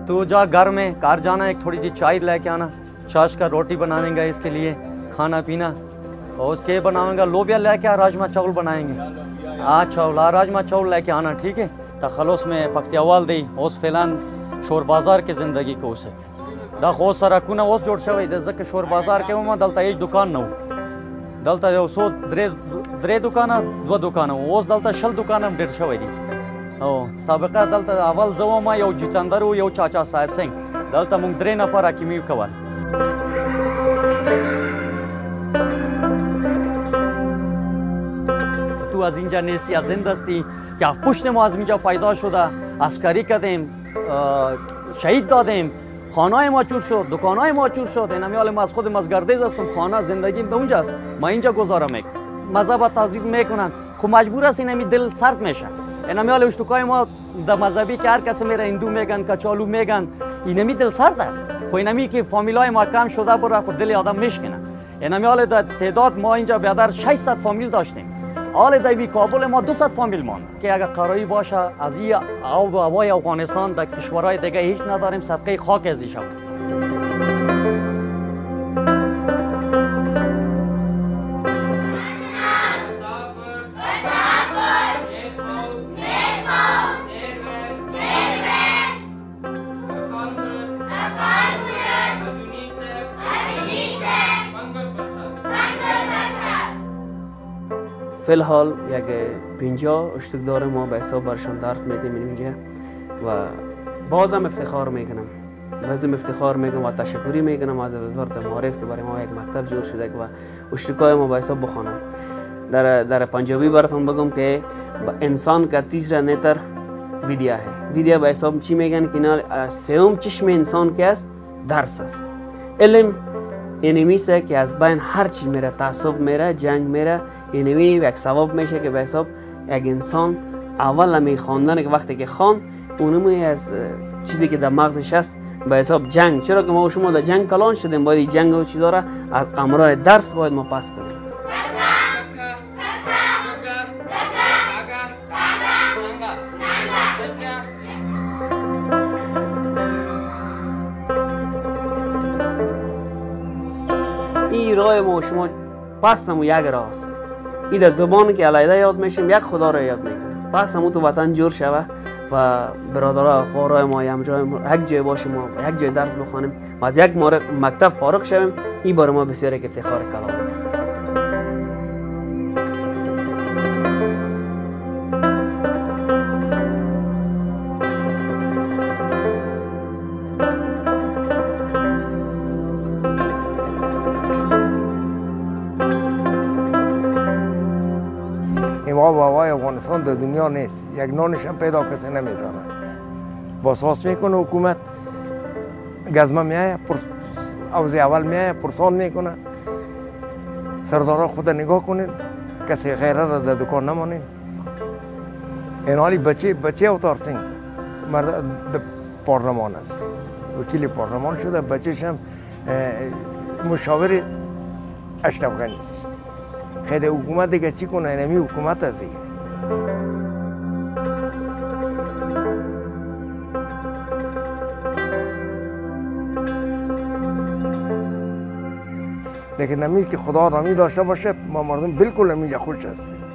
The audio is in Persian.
तू जा घर में कार जाना, एक थोड़ी सी चाय लेके आना, छाछ का रोटी बनाएंगे इसके लिए खाना पीना, और उसके बनाएंगे लोबिया लेके आ, राजमा चावल बनाएंगे। चावल राजमा चावल लेके आना, ठीक है। तखलुस में पख्तियावाल दी उस फिलान शोर बाजार की ज़िंदगी को उसे दा खो सराकुना उस जोड़ शवे जैसे शोर बाजार के वहाँ दलता एक दुकान न हो दलता जो सो द्रे दुकान दो दुकान उस दलता शल दुकान हम डेढ़ शवे दी ओ सबका दलता अवल जवा मा यो जितेंद्र हो यो चाचा साहब सिंह दलता मुंग द्रे न परा किमी कवाल तू अजिंजा नेस्ती अजिंदस्ती क्या पुष्ट मुआज़मिजा पैदा शुदा अस्करी कदें शहीद दादें खाना माचूर शो दुकाना माचूर शो देना वाले मास खुद मजगर्देज तुम खाना जिंदगी दौंजास मैं इंजा गुजारा में मजहब ताजीज में कुना खु मजबूरा से नमी दिल सर्द में शा एना वाले उष्टुकाय मा द मजहबी कार कैसे मेरा हिंदू मेगन कचालू मेगन इनमी दिल सर्द है कोई नमी की फॉर्मूला मकाम शुदा पर खुद दिल आदम मिशकिना एना वाले द तेदाद मा इंजा बेदर 600 फॉर्मूल दाश्तें آل دایبی کابل ما 200 فامیل مان که اگر قراری باشه از این آب و هوای افغانستان در کشورهای دیگه هیچ نداریم صدقه خاک از این شود. فی‌الحال یک 50 اشتغال ما به حساب برشان درس میدیم اینجا و بازم افتخار میکنم و تشکری میکنم از وزارت معارف که برای ما یک مکتب جور شده و اشتغال ما به حساب بخوانم. در پنجابی براتون بگم که انسان کا تیسرا نیتر ویدیا ہے. ویدیا به حساب چی میگن که سوم چشم انسان که است درس است. علم اینمی سے که از بین هر چی میره تعصب میره جنگ میره اینمی یک ثواب میشه که به حساب یک انسان اول می خواندن که وقتی که خوان اونمی از چیزی که در مغزش هست به حساب جنگ چرا که ما و شما در جنگ کلان شدیم باید جنگ و چیزا را از امرای درس باید ما پس کنیم. این راه ما و شما پس نمو یک راست این در زبان که علیده یاد میشیم یک خدا را یاد میکنیم پس همون تو وطن جور شوه و برادرها خوارای ما یک جای باشیم و یک جای درس بخوانیم و از یک مکتب فارغ شویم این برای ما بسیار یک افتخار کلام است. آب و هوای افغانستان در دنیا نیست یک نانش هم پیدا کسی نمیدانه با ساس میکنه حکومت گزمه میایه اوز اول میایه پرسان میکنه سردارا خود نگاه کنین کسی غیره را در دکان نمانین این حالی بچه اوتار سنگ مرد پارلمان است وکیل پارلمان شده بچهش هم مشاور اشرف غنی است خیلی حکومت دیگه چی کنه اینمی حکومت است دیگه لیکن نمی که خدا رامی داشته باشه ما مردم بالکل نمیجا خوش هستیم